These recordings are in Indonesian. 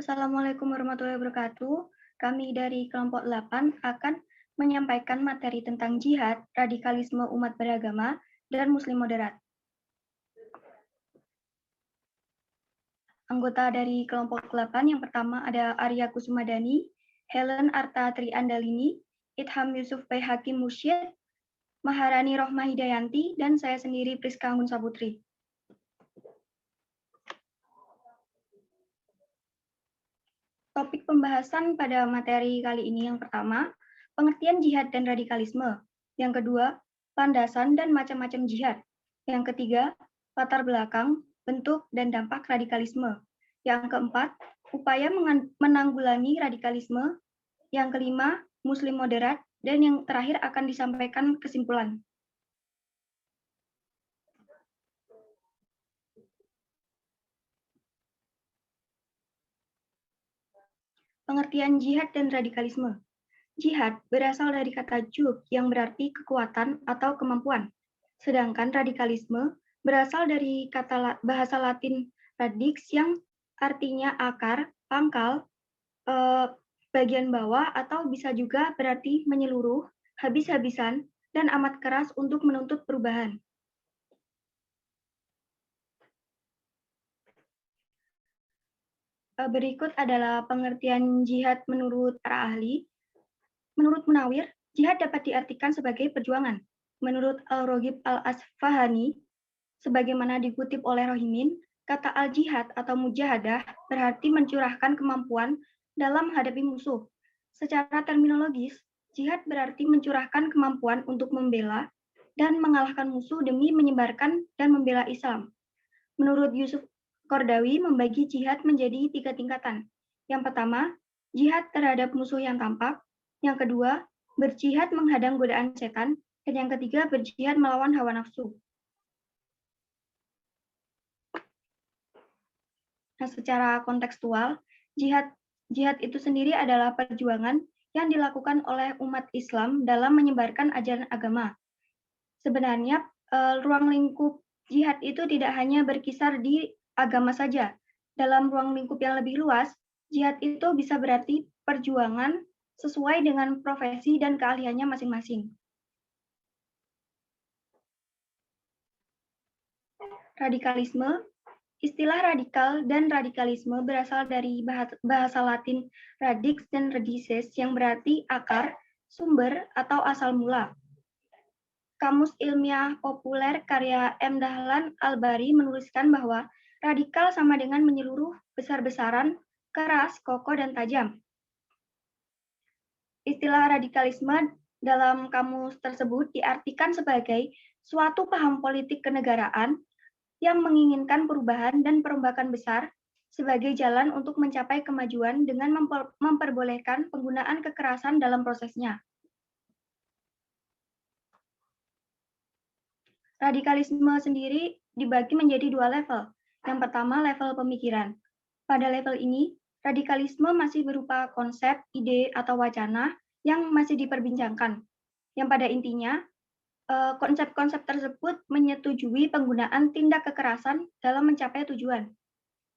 Assalamualaikum warahmatullahi wabarakatuh. Kami dari kelompok 8 akan menyampaikan materi tentang jihad, radikalisme umat beragama, dan muslim moderat. Anggota dari kelompok 8 yang pertama ada Arya Kusumadani, Helen Arta Triandalini, Itham Yusuf P. Hakim Mursyid, Maharani Rohmah Hidayanti, dan saya sendiri Priska Anggun Saputri. Topik pembahasan pada materi kali ini yang pertama, pengertian jihad dan radikalisme. Yang kedua, landasan dan macam-macam jihad. Yang ketiga, latar belakang, bentuk, dan dampak radikalisme. Yang keempat, upaya menanggulangi radikalisme. Yang kelima, muslim moderat. Dan yang terakhir akan disampaikan kesimpulan. Pengertian jihad dan radikalisme. Jihad berasal dari kata juh yang berarti kekuatan atau kemampuan. Sedangkan radikalisme berasal dari kata bahasa Latin radix yang artinya akar, pangkal, bagian bawah, atau bisa juga berarti menyeluruh, habis-habisan, dan amat keras untuk menuntut perubahan. Berikut adalah pengertian jihad menurut para ahli. Menurut Munawir, jihad dapat diartikan sebagai perjuangan. Menurut Al-Roghib Al-Asfahani, sebagaimana dikutip oleh Rohimin, kata al-jihad atau mujahadah berarti mencurahkan kemampuan dalam menghadapi musuh. Secara terminologis, jihad berarti mencurahkan kemampuan untuk membela dan mengalahkan musuh demi menyebarkan dan membela Islam. Menurut Yusuf Kordawi, membagi jihad menjadi 3 tingkatan. Yang pertama, jihad terhadap musuh yang tampak. Yang kedua, berjihad menghadang godaan setan. Dan yang ketiga, berjihad melawan hawa nafsu. Nah, secara kontekstual, jihad itu sendiri adalah perjuangan yang dilakukan oleh umat Islam dalam menyebarkan ajaran agama. Sebenarnya, ruang lingkup jihad itu tidak hanya berkisar di agama saja. Dalam ruang lingkup yang lebih luas, jihad itu bisa berarti perjuangan sesuai dengan profesi dan keahliannya masing-masing. Radikalisme. Istilah radikal dan radikalisme berasal dari bahasa Latin radix dan radices yang berarti akar, sumber, atau asal mula. Kamus Ilmiah Populer karya M. Dahlan Al-Bari menuliskan bahwa radikal sama dengan menyeluruh, besar-besaran, keras, kokoh, dan tajam. Istilah radikalisme dalam kamus tersebut diartikan sebagai suatu paham politik kenegaraan yang menginginkan perubahan dan perombakan besar sebagai jalan untuk mencapai kemajuan dengan memperbolehkan penggunaan kekerasan dalam prosesnya. Radikalisme sendiri dibagi menjadi 2 level. Yang pertama, level pemikiran. Pada level ini, radikalisme masih berupa konsep, ide, atau wacana yang masih diperbincangkan. Yang pada intinya, konsep-konsep tersebut menyetujui penggunaan tindak kekerasan dalam mencapai tujuan.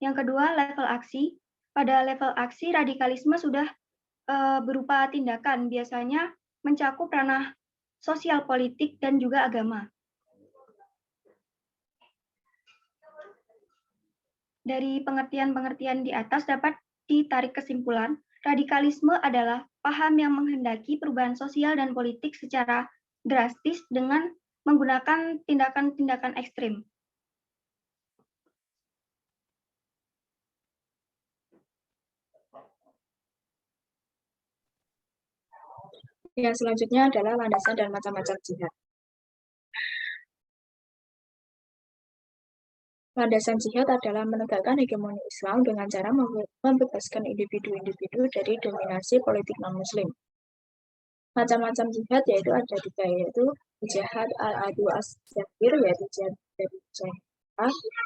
Yang kedua, level aksi. Pada level aksi, radikalisme sudah berupa tindakan, biasanya mencakup ranah sosial politik dan juga agama. Dari pengertian-pengertian di atas dapat ditarik kesimpulan, radikalisme adalah paham yang menghendaki perubahan sosial dan politik secara drastis dengan menggunakan tindakan-tindakan ekstrim. Yang selanjutnya adalah landasan dan macam-macam jihad. Landasan jihad adalah menegakkan hegemoni Islam dengan cara membebaskan individu-individu dari dominasi politik non-Muslim. Macam-macam jihad yaitu ada 3, yaitu jihad al-adu as-zahir, yaitu jihad dari jihad.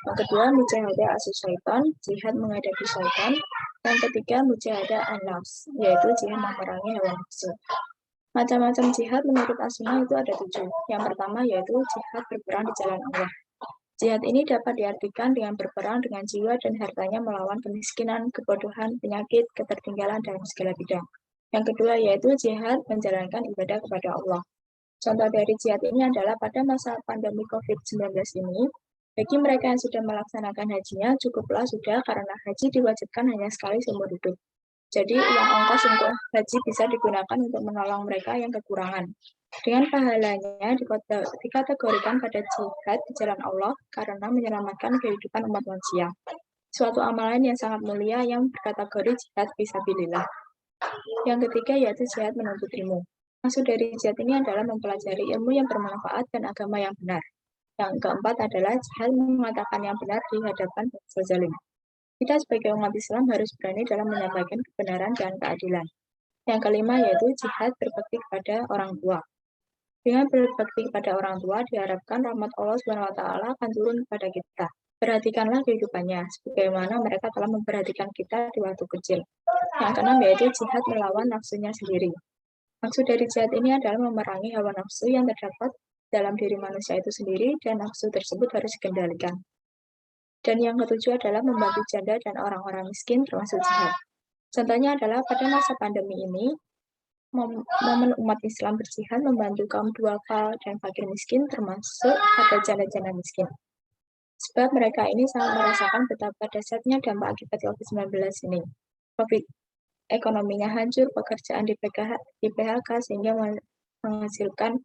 Yang kedua, mujahadah as-syaitan, jihad menghadapi syaitan. Yang ketiga, mujahadah an-nafs, yaitu jihad memerangi hawa nafsu. Macam-macam jihad menurut As-Sunnah itu ada 7. Yang pertama yaitu jihad berperang di jalan Allah. Jihad ini dapat diartikan dengan berperang dengan jiwa dan hartanya melawan kemiskinan, kebodohan, penyakit, ketertinggalan dalam segala bidang. Yang kedua yaitu jihad menjalankan ibadah kepada Allah. Contoh dari jihad ini adalah pada masa pandemi COVID-19 ini, bagi mereka yang sudah melaksanakan hajinya, cukuplah sudah karena haji diwajibkan hanya sekali seumur hidup. Jadi uang ongkos untuk haji bisa digunakan untuk menolong mereka yang kekurangan. Dengan pahalanya dikategorikan pada jihad di jalan Allah karena menyelamatkan kehidupan umat manusia. Suatu amalan yang sangat mulia yang berkategori jihad fisabilillah. Yang ketiga yaitu jihad menuntut ilmu. Maksud dari jihad ini adalah mempelajari ilmu yang bermanfaat dan agama yang benar. Yang keempat adalah jihad mengatakan yang benar di hadapan bangsa zalim. Kita sebagai umat Islam harus berani dalam menyampaikan kebenaran dan keadilan. Yang kelima yaitu jihad berbakti kepada orang tua. Dengan berbakti kepada orang tua, diharapkan rahmat Allah SWT akan turun kepada kita. Perhatikanlah kehidupannya, sebagaimana mereka telah memperhatikan kita di waktu kecil. Yang keenam yaitu jihad melawan nafsunya sendiri. Maksud dari jihad ini adalah memerangi hawa nafsu yang terdapat dalam diri manusia itu sendiri, dan nafsu tersebut harus dikendalikan. Dan yang ketujuh adalah membantu janda dan orang-orang miskin termasuk jihad. Contohnya adalah pada masa pandemi ini, momen umat Islam berjihad membantu kaum duafa dan fakir miskin termasuk pada janda-janda miskin. Sebab mereka ini sangat merasakan betapa dahsyatnya dampak akibat COVID-19 ini. COVID ekonominya hancur, pekerjaan di PHK sehingga menghasilkan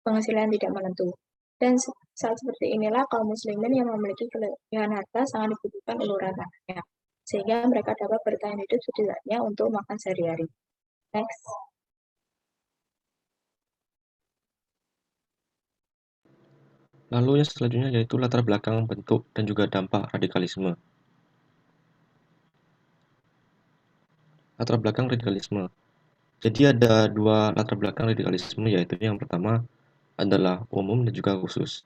penghasilan tidak menentu. Dan saat seperti inilah kaum muslimin yang memiliki kelebihan harta sangat dibutuhkan uluran tangannya, sehingga mereka dapat bertahan hidup setidaknya untuk makan sehari-hari. Next. Lalu yang selanjutnya yaitu latar belakang bentuk dan juga dampak radikalisme. Latar belakang radikalisme. Jadi ada dua latar belakang radikalisme, yaitu yang pertama adalah umum dan juga khusus.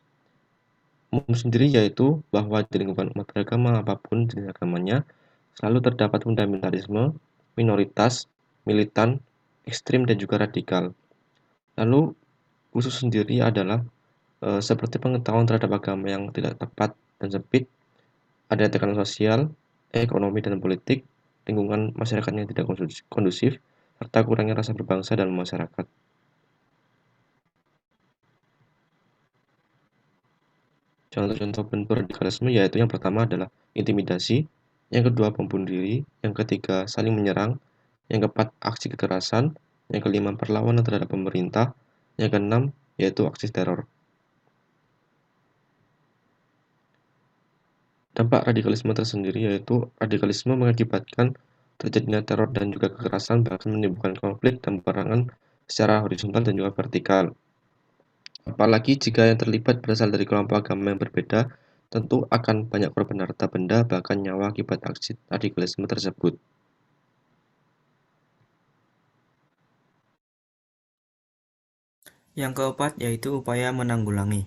Umum sendiri yaitu bahwa di lingkungan umat beragama apapun jenis agamanya selalu terdapat fundamentalisme, minoritas, militan, ekstrim dan juga radikal. Lalu khusus sendiri adalah seperti pengetahuan terhadap agama yang tidak tepat dan sempit, ada tekanan sosial, ekonomi dan politik, lingkungan masyarakat yang tidak kondusif, serta kurangnya rasa berbangsa dalam masyarakat. Contoh-contoh bentuk radikalisme yaitu yang pertama adalah intimidasi, yang kedua bom bunuh diri, yang ketiga saling menyerang, yang keempat aksi kekerasan, yang kelima perlawanan terhadap pemerintah, yang keenam yaitu aksi teror. Dampak radikalisme tersendiri yaitu radikalisme mengakibatkan terjadinya teror dan juga kekerasan, bahkan menimbulkan konflik dan peperangan secara horizontal dan juga vertikal. Apalagi jika yang terlibat berasal dari kelompok agama yang berbeda, tentu akan banyak korban harta benda bahkan nyawa akibat aksi radikalisme tersebut. Yang keempat yaitu upaya menanggulangi.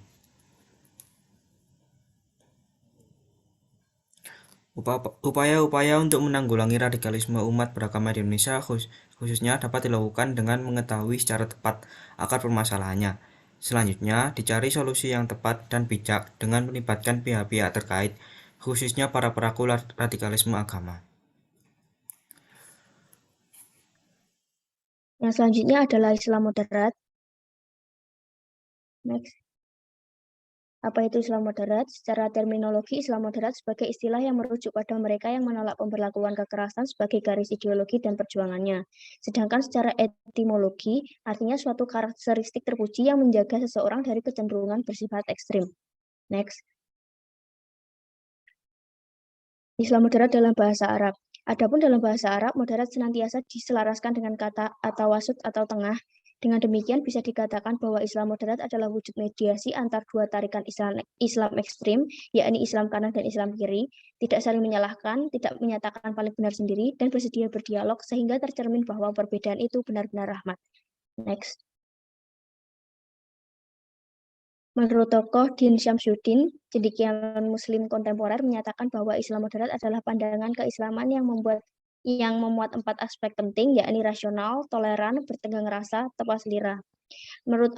Upaya-upaya untuk menanggulangi radikalisme umat beragama di Indonesia khususnya dapat dilakukan dengan mengetahui secara tepat akar permasalahannya. Selanjutnya, dicari solusi yang tepat dan bijak dengan melibatkan pihak-pihak terkait, khususnya para pelaku radikalisme agama. Yang selanjutnya adalah Islam moderat. Next. Apa itu Islam moderat? Secara terminologi, Islam moderat sebagai istilah yang merujuk pada mereka yang menolak pemberlakuan kekerasan sebagai garis ideologi dan perjuangannya. Sedangkan secara etimologi, artinya suatu karakteristik terpuji yang menjaga seseorang dari kecenderungan bersifat ekstrim. Next. Islam moderat dalam bahasa Arab. Adapun dalam bahasa Arab, moderat senantiasa diselaraskan dengan kata atau wasut atau tengah. Dengan demikian bisa dikatakan bahwa Islam moderat adalah wujud mediasi antar dua tarikan Islam ekstrim, yakni Islam kanan dan Islam kiri, tidak saling menyalahkan, tidak menyatakan paling benar sendiri, dan bersedia berdialog sehingga tercermin bahwa perbedaan itu benar-benar rahmat. Next. Menurut tokoh Din Syamsuddin, cendekiawan Muslim kontemporer menyatakan bahwa Islam moderat adalah pandangan keislaman yang memuat 4 aspek penting, yakni rasional, toleran, bertenggang rasa, tepat selera. Menurut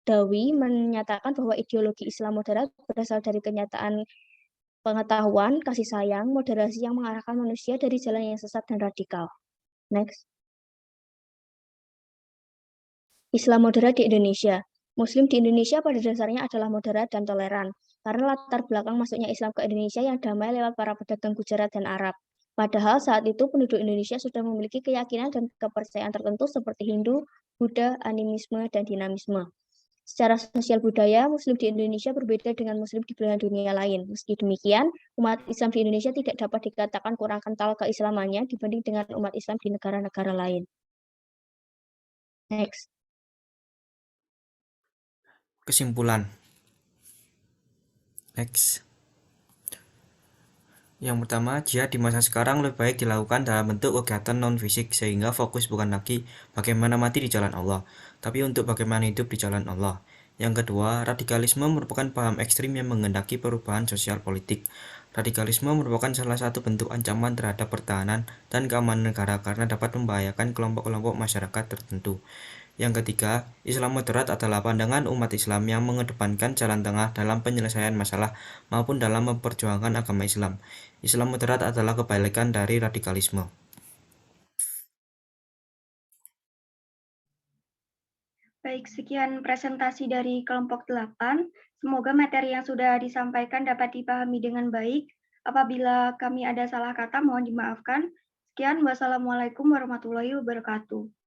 Dawi menyatakan bahwa ideologi Islam moderat berasal dari kenyataan pengetahuan, kasih sayang, moderasi yang mengarahkan manusia dari jalan yang sesat dan radikal. Next. Islam moderat di Indonesia. Muslim di Indonesia pada dasarnya adalah moderat dan toleran, karena latar belakang masuknya Islam ke Indonesia yang damai lewat para pedagang Gujarat dan Arab. Padahal saat itu penduduk Indonesia sudah memiliki keyakinan dan kepercayaan tertentu seperti Hindu, Buddha, animisme, dan dinamisme. Secara sosial budaya, Muslim di Indonesia berbeda dengan Muslim di belahan dunia lain. Meski demikian, umat Islam di Indonesia tidak dapat dikatakan kurang kental keislamannya dibanding dengan umat Islam di negara-negara lain. Next. Kesimpulan. Next. Yang pertama, jihad di masa sekarang lebih baik dilakukan dalam bentuk kegiatan non-fisik sehingga fokus bukan lagi bagaimana mati di jalan Allah, tapi untuk bagaimana hidup di jalan Allah. Yang kedua, radikalisme merupakan paham ekstrim yang menghendaki perubahan sosial politik. Radikalisme merupakan salah satu bentuk ancaman terhadap pertahanan dan keamanan negara karena dapat membahayakan kelompok-kelompok masyarakat tertentu. Yang ketiga, Islam moderat adalah pandangan umat Islam yang mengedepankan jalan tengah dalam penyelesaian masalah maupun dalam memperjuangkan agama Islam. Islam moderat adalah kebalikan dari radikalisme. Baik, sekian presentasi dari kelompok 8. Semoga materi yang sudah disampaikan dapat dipahami dengan baik. Apabila kami ada salah kata, mohon dimaafkan. Sekian, wassalamualaikum warahmatullahi wabarakatuh.